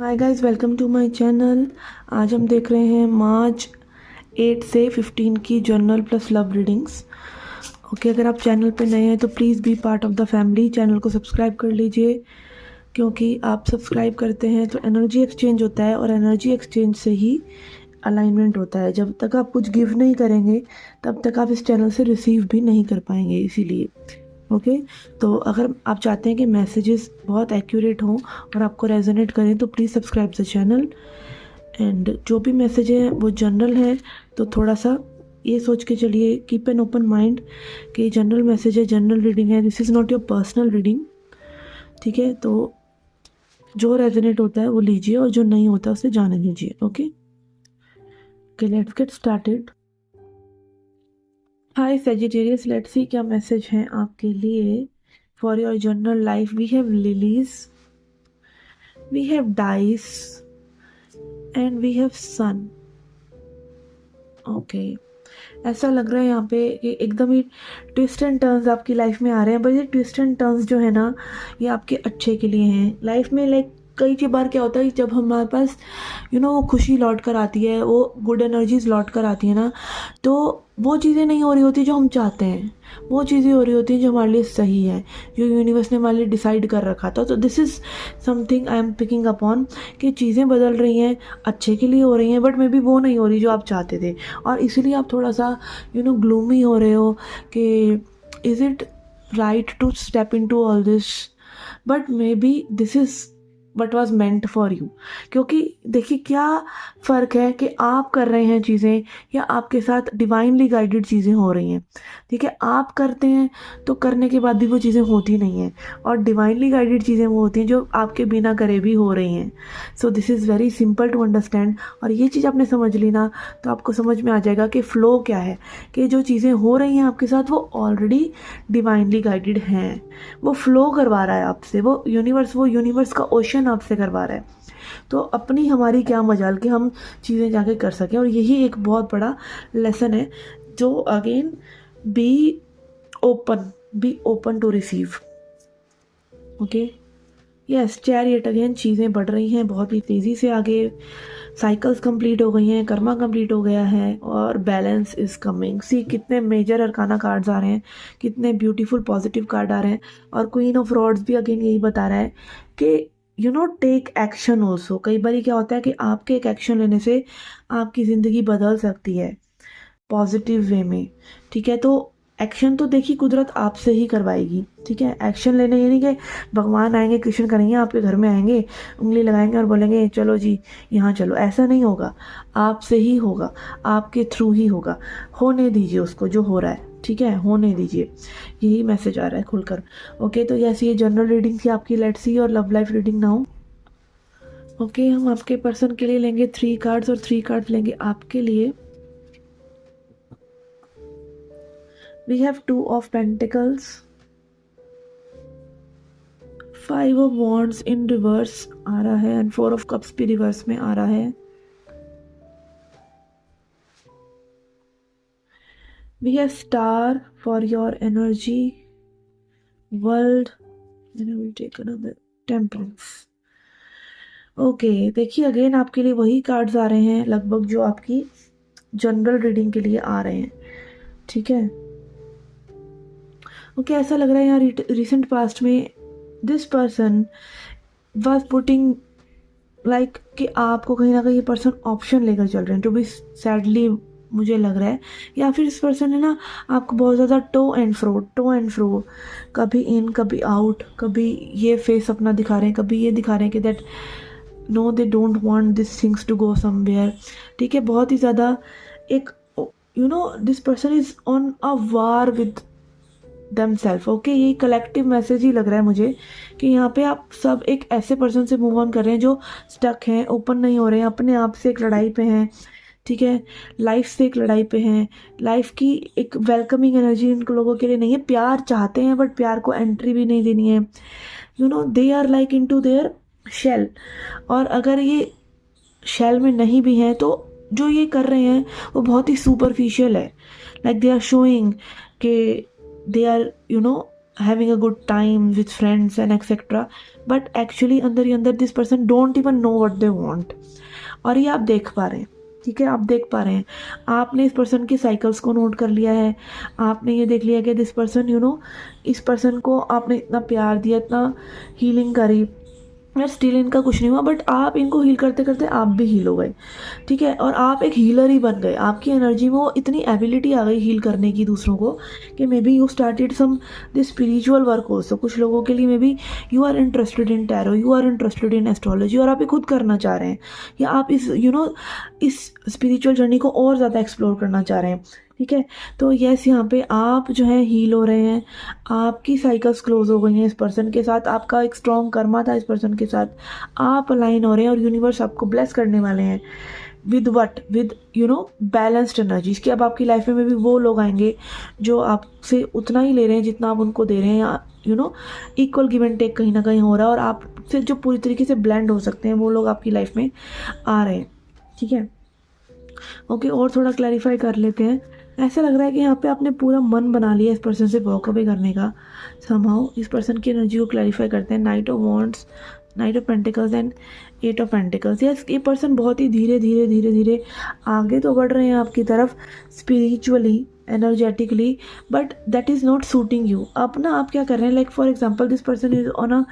Hi guys, welcome to my channel. आज हम देख रहे हैं मार्च 8 से 15 की journal plus love readings. Okay, अगर आप चैनल पे नए हैं तो please be part of the family. Channel को सब्सक्राइब कर लीजिए, क्योंकि आप सब्सक्राइब करते हैं तो एनर्जी एक्सचेंज होता है और एनर्जी एक्सचेंज से ही अलाइनमेंट होता है। जब तक आप कुछ गिव नहीं करेंगे तब तक आप इस चैनल से रिसीव भी नहीं कर पाएंगे। इसीलिए ओके तो अगर आप चाहते हैं कि मैसेजेस बहुत एक्यूरेट हों और आपको रेजोनेट करें तो please subscribe the channel. And जो भी मैसेज है वो जनरल है, तो थोड़ा सा ये सोच के चलिए, कीप एन ओपन माइंड कि जनरल मैसेज है, जनरल रीडिंग है, this is not your personal reading. ठीक है, तो जो रेजोनेट होता है वो लीजिए और जो नहीं होता उसे जाने दीजिए। Okay, let's get started. Hi Sagittarius, let's see क्या मैसेज है आपके लिए for your general life. We have lilies, we have dice and we have sun. Okay, ऐसा लग रहा है यहाँ पे कि एकदम ही ट्विस्ट एंड टर्न्स आपकी लाइफ में आ रहे हैं। बट ये ट्विस्ट एंड टर्न्स जो है ना, ये आपके अच्छे के लिए हैं। लाइफ में कई बार क्या होता है, जब हमारे पास वो खुशी लौट कर आती है, वो गुड एनर्जीज लौट कर आती है ना, तो वो चीज़ें नहीं हो रही होती जो हम चाहते हैं, वो चीज़ें हो रही होती हैं जो हमारे लिए सही है, जो यूनिवर्स ने हमारे लिए डिसाइड कर रखा था। तो this is something I am picking upon कि चीज़ें बदल रही हैं, अच्छे के लिए हो रही हैं, बट मे बी वो नहीं हो रही जो आप चाहते थे। और इसीलिए आप थोड़ा सा ग्लूमी हो रहे हो कि is it right to step in to all this, but may be this is what was meant for you. क्योंकि देखिए क्या फ़र्क है कि आप कर रहे हैं चीज़ें या आपके साथ डिवाइनली गाइडेड चीज़ें हो रही हैं। ठीक है, आप करते हैं तो करने के बाद भी वो चीज़ें होती नहीं हैं, और डिवाइनली गाइडेड चीज़ें वो होती हैं जो आपके बिना करे भी हो रही हैं। So this is very simple to understand. और ये चीज़ आपने समझ ली ना, तो आपको समझ में आ जाएगा कि फ़्लो क्या है, कि जो चीज़ें हो रही हैं आपके साथ वो ऑलरेडी डिवाइनली गाइडेड हैं। वो फ़्लो करवा रहा है आपसे, वो यूनिवर्स का ओशन आपसे करवा रहा है। तो अपनी हमारी क्या मजाल कि हम चीज़ें जाके कर सकें। और यही एक बहुत बड़ा लेसन है, जो again be open to receive. Okay, yes, chariot again, चीज़ें बढ़ रही हैं बहुत ही तेज़ी से आगे, साइकिल्स कंप्लीट हो गई हैं, कर्मा कंप्लीट हो गया है और बैलेंस इज कमिंग। सी कितने मेजर अरकाना कार्ड्स आ रहे हैं, कितने ब्यूटीफुल पॉजिटिव कार्ड आ रहे हैं। और क्वीन ऑफ रॉड्स भी अगेन यही बता रहा है कि टेक एक्शन ऑल्सो। कई बार क्या होता है कि आपके एक एक्शन लेने से आपकी ज़िंदगी बदल सकती है पॉजिटिव वे में। ठीक है, तो एक्शन तो देखिए कुदरत आपसे ही करवाएगी। ठीक है, एक्शन लेने ये नहीं कि भगवान आएंगे, कृष्ण करेंगे, आपके घर में आएंगे, उंगली लगाएंगे और बोलेंगे चलो जी यहाँ चलो। ऐसा नहीं होगा, आपसे ही होगा, आपके थ्रू ही होगा। होने दीजिए उसको जो हो रहा है। ठीक है, होने दीजिए, यही मैसेज आ रहा है खुलकर। ओके, तो यस, ये जनरल रीडिंग थी आपकी। लेट्स सी और love life reading now. Okay, हम आपके पर्सन के लिए लेंगे 3 कार्ड्स और 3 कार्ड्स लेंगे आपके लिए। We have 2 of Pentacles, 5 of Wands in reverse आ रहा है, and 4 of Cups भी रिवर्स में आ रहा है। We have Star for your energy, World, and I will take another Temperance। Okay, देखिए अगेन आपके लिए वही कार्ड्स आ रहे हैं लगभग जो आपकी जनरल रीडिंग के लिए आ रहे हैं। ठीक है, ओके, ऐसा लग रहा है यहाँ रिसेंट पास्ट में दिस पर्सन वॉज पुटिंग कि आपको कहीं ना कहीं ये पर्सन ऑप्शन लेकर चल रहे हैं, टू बी सैडली मुझे लग रहा है। या फिर इस पर्सन ने ना आपको बहुत ज़्यादा टो एंड फ्रो, कभी इन कभी आउट, कभी ये फेस अपना दिखा रहे हैं, कभी ये दिखा रहे हैं कि that no they don't want this things to go somewhere. ठीक है, बहुत ही ज़्यादा एक this person is on a war with themselves। Okay, ये कलेक्टिव मैसेज ही लग रहा है मुझे कि यहाँ पे आप सब एक ऐसे पर्सन से मूव ऑन कर रहे हैं जो स्टक हैं, ओपन नहीं हो रहे हैं, अपने आप से एक लड़ाई पे हैं। ठीक है, लाइफ से एक लड़ाई पे हैं, लाइफ की एक वेलकमिंग एनर्जी इन लोगों के लिए नहीं है। प्यार चाहते हैं बट प्यार को एंट्री भी नहीं देनी है। They are like in to their shell. और अगर ये शेल में नहीं भी हैं तो जो ये कर रहे हैं वो बहुत ही सुपरफिशियल है। दे आर शोइंग के they are having a good time with friends and etc. But actually अंदर ही अंदर this person don't even know what they want. और ये आप देख पा रहे हैं, ठीक है, आप देख पा रहे हैं, आपने इस पर्सन की साइकिल्स को नोट कर लिया है, आपने ये देख लिया कि दिस पर्सन इस पर्सन को आपने इतना प्यार दिया, इतना हीलिंग करी, यार स्टिल इनका कुछ नहीं हुआ, बट आप इनको हील करते करते आप भी हील हो गए, ठीक है, और आप एक हीलर ही बन गए। आपकी एनर्जी में वो इतनी एबिलिटी आ गई हील करने की दूसरों को कि may be you started some this spiritual work also. कुछ लोगों के लिए may be you are interested in tarot, you are interested in astrology, और आप ये खुद करना चाह रहे हैं, या आप इस इस स्पिरिचुअल जर्नी को और ज़्यादा एक्सप्लोर करना चाह रहे हैं, ठीक है। तो यस, यहाँ पे आप जो है हील हो रहे हैं, आपकी साइकिल्स क्लोज हो गई हैं इस पर्सन के साथ, आपका एक स्ट्रॉन्ग कर्मा था इस पर्सन के साथ, आप अलाइन हो रहे हैं और यूनिवर्स आपको ब्लेस करने वाले हैं with what, with balanced energies. कि अब आपकी लाइफ में भी वो लोग आएंगे जो आपसे उतना ही ले रहे हैं जितना आप उनको दे रहे हैं, या इक्वल गिव एंड टेक कहीं ना कहीं हो रहा है, और आपसे जो पूरी तरीके से ब्लेंड हो सकते हैं वो लोग आपकी लाइफ में आ रहे हैं, ठीक है। ओके, और थोड़ा क्लैरिफाई कर लेते हैं। ऐसा लग रहा है कि यहाँ पे आपने पूरा मन बना लिया इस पर्सन से वॉक अवे करने का। समहाउ इस पर्सन की एनर्जी को क्लैरिफाई करते हैं। Knight of wands, knight of pentacles and eight of pentacles. Yes, ये पर्सन बहुत ही धीरे धीरे धीरे धीरे आगे तो बढ़ रहे हैं आपकी तरफ spiritually, energetically, but that is not shooting you. अब ना आप क्या कर रहे हैं, like for example this person is on a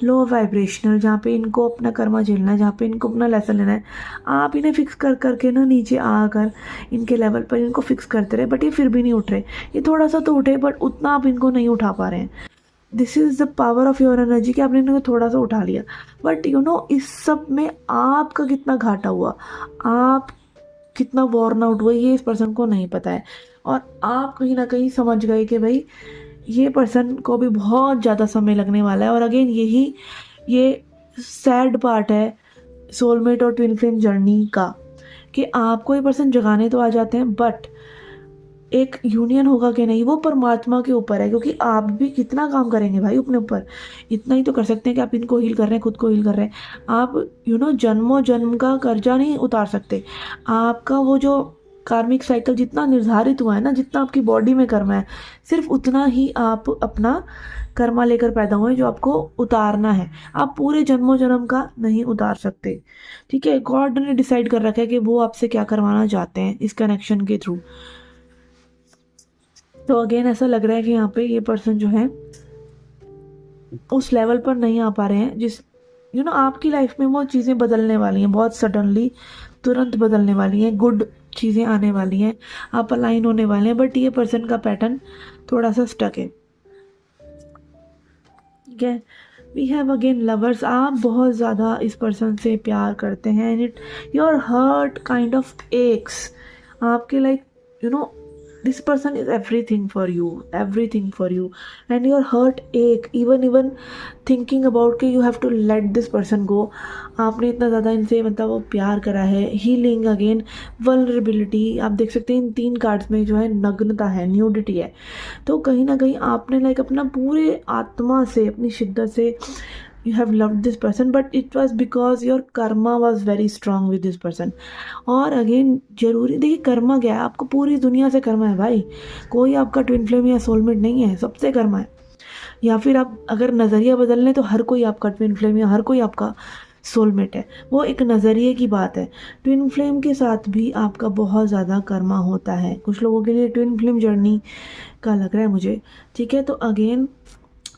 low vibrational, जहाँ पे इनको अपना कर्मा झेलना है, जहाँ पे इनको अपना लेसन लेना है। आप इन्हें फिक्स कर करके ना नीचे आकर इनके लेवल पर इनको फिक्स करते रहे, बट ये फिर भी नहीं उठ रहे। ये थोड़ा सा तो उठे, बट उतना आप इनको नहीं उठा पा रहे हैं। This is the power of your energy कि आपने इनको थोड़ा सा उठा लिया, बट इस सब में आपका कितना घाटा हुआ, आप कितना वॉर्न आउट हुआ, ये इस पर्सन को नहीं पता है। और आप कहीं ना कहीं समझ गए कि भाई ये पर्सन को भी बहुत ज़्यादा समय लगने वाला है। और अगेन ये सैड पार्ट है सोलमेट और ट्विन फ्लेम जर्नी का, कि आपको ये पर्सन जगाने तो आ जाते हैं, बट एक यूनियन होगा कि नहीं वो परमात्मा के ऊपर है। क्योंकि आप भी कितना काम करेंगे भाई अपने ऊपर, इतना ही तो कर सकते हैं कि आप इनको हील कर रहे हैं, खुद को हील कर रहे हैं। आप जन्मों जन्म का कर्जा नहीं उतार सकते। आपका वो जो कार्मिक साइकिल जितना निर्धारित हुआ है ना, जितना आपकी बॉडी में कर्मा है, सिर्फ उतना ही आप अपना कर्मा लेकर पैदा हुए जो आपको उतारना है। आप पूरे जन्मों जन्म का नहीं उतार सकते, ठीक है। गॉड ने डिसाइड कर रखा है कि वो आपसे क्या करवाना चाहते हैं इस कनेक्शन के थ्रू। तो अगेन ऐसा लग रहा है कि यहाँ पे ये पर्सन जो है उस लेवल पर नहीं आ पा रहे हैं जिस आपकी लाइफ में वो चीज़ें बदलने वाली हैं, बहुत सडनली, तुरंत बदलने वाली हैं, गुड चीज़ें आने वाली हैं, आप अलाइन होने वाले हैं, बट ये पर्सन का पैटर्न थोड़ा सा स्टक है, ठीक है। We have again lovers. आप बहुत ज़्यादा इस पर्सन से प्यार करते हैं and it your hurt kind of ex. आपके like this person is everything for you and your heart ache even thinking about कि you have to let this person go। आपने इतना ज़्यादा इनसे मतलब वो प्यार करा है। हीलिंग, अगेन वल्नरेबिलिटी, आप देख सकते हैं इन 3 कार्ड्स में जो है नग्नता है, न्यूडिटी है। तो कहीं ना कहीं आपने लाइक अपना पूरे आत्मा से, अपनी शिद्दत से you have loved this person, but it was because your karma was very strong with this person। और अगेन जरूरी देखिए कर्मा क्या है, आपको पूरी दुनिया से कर्मा है भाई, कोई आपका ट्विन फ्लेम या सोलमेट नहीं है, सबसे कर्मा है। या फिर आप अगर नज़रिया बदल लें तो हर कोई आपका ट्विन फ्लेम या हर कोई आपका सोलमेट है, वो एक नज़रिए की बात है। ट्विन फ्लेम के साथ भी आपका बहुत ज़्यादा कर्मा होता है। कुछ लोगों के लिए ट्विन फ्लेम जर्नी का लग रहा है मुझे, ठीक है। तो again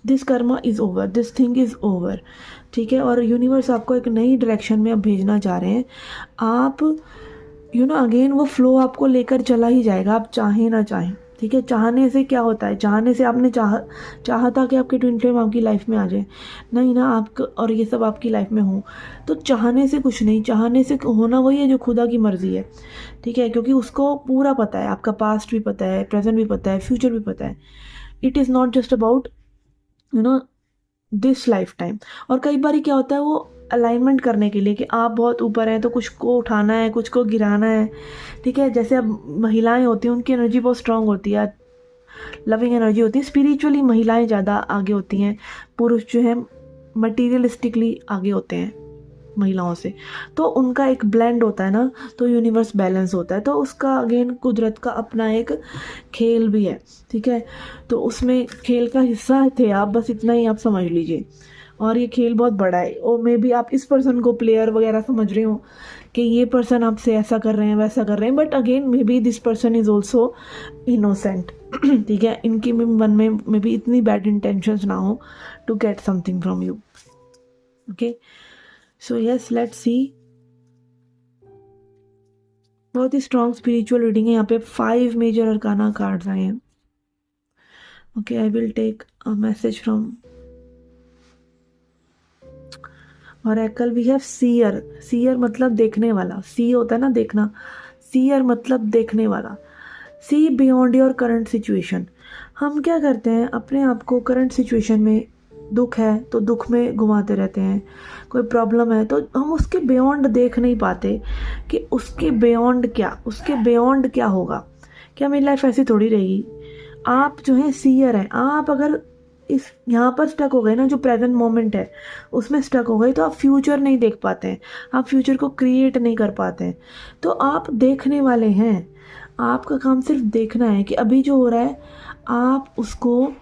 this Karma is over, this thing is over, ठीक है। और यूनिवर्स आपको एक नई डायरेक्शन में अब भेजना चाह रहे हैं। आप अगेन वो फ्लो आपको लेकर चला ही जाएगा, आप चाहें ना चाहें, ठीक है। चाहने से क्या होता है, चाहने से आपने चाहा था कि आपके ट्विन फ्लेम आपकी लाइफ में आ जाए, नहीं ना, आप और ये सब आपकी लाइफ में हो, तो चाहने से कुछ नहीं, चाहने से होना वही है जो खुदा की मर्ज़ी है, ठीक है। क्योंकि उसको पूरा पता है, आपका पास्ट भी पता है, प्रेजेंट भी पता है, फ्यूचर भी पता है। It is not just about this life time. और कई बार क्या होता है, वो अलाइनमेंट करने के लिए कि आप बहुत ऊपर हैं तो कुछ को उठाना है, कुछ को गिराना है, ठीक है। जैसे अब महिलाएं होती हैं, उनकी एनर्जी बहुत स्ट्रांग होती है, लविंग एनर्जी होती है। स्पिरिचुअली महिलाएं ज़्यादा आगे होती हैं, पुरुष जो है मटीरियलिस्टिकली आगे होते हैं, महिलाओं से, तो उनका एक ब्लेंड होता है ना, तो यूनिवर्स बैलेंस होता है। तो उसका अगेन कुदरत का अपना एक खेल भी है, ठीक है। तो उसमें खेल का हिस्सा थे आप, बस इतना ही आप समझ लीजिए। और ये खेल बहुत बड़ा है, और मे बी आप इस पर्सन को प्लेयर वगैरह समझ रहे हो कि ये पर्सन आपसे ऐसा कर रहे हैं वैसा कर रहे हैं, but again may be this person is also innocent. ठीक है, इनकी मन में मे बी इतनी बैड इंटेंशंस ना हो to get something from you. Okay, so yes, let's see. बहुत ही स्ट्रॉन्ग स्पिरिचुअल रीडिंग है। यहाँ पे 5 मेजर अरकाना कार्ड्स आए हैं। Okay, I will take a message from oracle. We have seer. Seer मतलब देखने वाला, सी होता है ना देखना, सीयर मतलब देखने वाला। See beyond your current situation. हम क्या करते हैं, अपने आप को करंट सिचुएशन में, दुख है तो दुख में घुमाते रहते हैं, कोई प्रॉब्लम है तो हम उसके बियॉन्ड देख नहीं पाते कि उसके बियॉन्ड क्या, उसके बियॉन्ड क्या होगा, क्या मेरी लाइफ ऐसी थोड़ी रहेगी। आप जो है सीयर हैं, आप अगर इस यहाँ पर स्टक हो गए ना, जो प्रेजेंट मोमेंट है उसमें स्टक हो गए, तो आप फ्यूचर नहीं देख पाते हैं, आप फ्यूचर को क्रिएट नहीं कर पाते हैं। तो आप देखने वाले हैं, आपका काम सिर्फ देखना है कि अभी जो हो रहा है आप उसको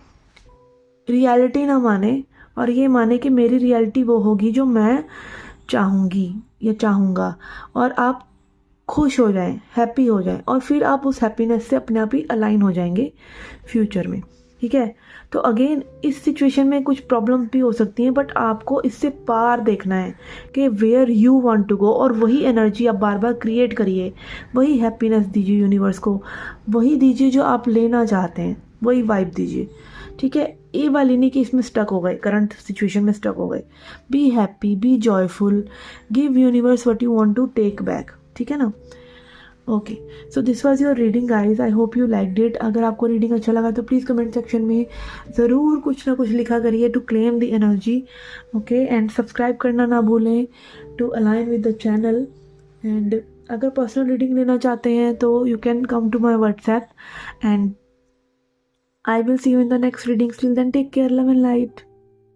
रियलिटी ना माने, और ये माने कि मेरी रियलिटी वो होगी जो मैं चाहूँगी या चाहूँगा, और आप खुश हो जाएं, हैप्पी हो जाएं, और फिर आप उस हैप्पीनेस से अपने आप ही अलाइन हो जाएंगे फ्यूचर में। ठीक है, तो अगेन इस सिचुएशन में कुछ प्रॉब्लम भी हो सकती हैं, बट आपको इससे पार देखना है कि where you want to go, और वही एनर्जी आप बार बार क्रिएट करिए, वही हैप्पीनेस दीजिए यूनिवर्स को, वही दीजिए जो आप लेना चाहते हैं, वही वाइब दीजिए। ठीक है, ये वाली नहीं कि इसमें स्टक हो गए, करंट सिचुएशन में स्टक हो गए। Be happy, be joyful, give universe what you want to take back. ठीक है ना। Okay, so this was your reading guys, I hope you liked it. अगर आपको रीडिंग अच्छा लगा तो प्लीज़ कमेंट सेक्शन में ज़रूर कुछ ना कुछ लिखा करिए to claim the energy. Okay, and subscribe करना ना भूलें to align with the channel. And अगर पर्सनल रीडिंग लेना चाहते हैं तो you can come to my WhatsApp, and I will see you in the next readings. Till then, take care, love and light.